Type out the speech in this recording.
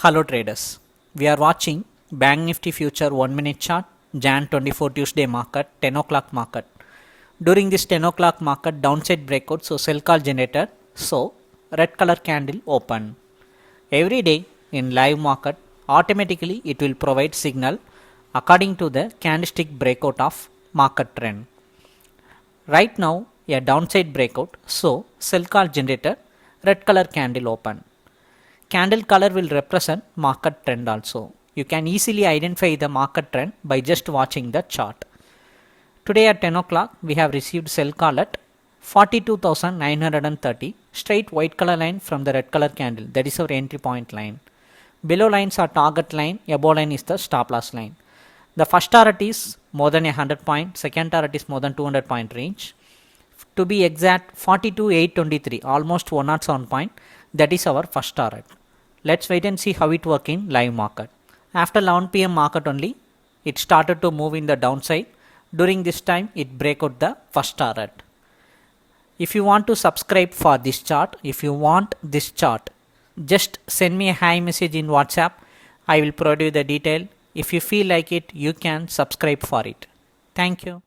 Hello traders, we are watching Bank Nifty future 1 minute chart, Jan 24 Tuesday market, 10 o'clock market. During this 10 o'clock market, downside breakout, so sell call generated, so red color candle open. Every day in live market, automatically it will provide signal according to the candlestick breakout of market trend. Right now, a downside breakout, so sell call generated, red color candle open. Candle color will represent market trend also. You can easily identify the market trend by just watching the chart. Today at 10 o'clock, we have received sell call at 42,930, straight white color line from the red color candle. That is our entry point line. Below lines are target line, above line is the stop loss line. The first target is more than 100 point, second target is more than 200 point range. To be exact, 42,823, almost 107 point. That is our first target. Let's wait and see how it works in live market. After 11 p.m. market only, it started to move in the downside. During this time, it break out the first target. If you want to subscribe for this chart, just send me a hi message in WhatsApp. I will provide you the detail. If you feel like it, you can subscribe for it. Thank you.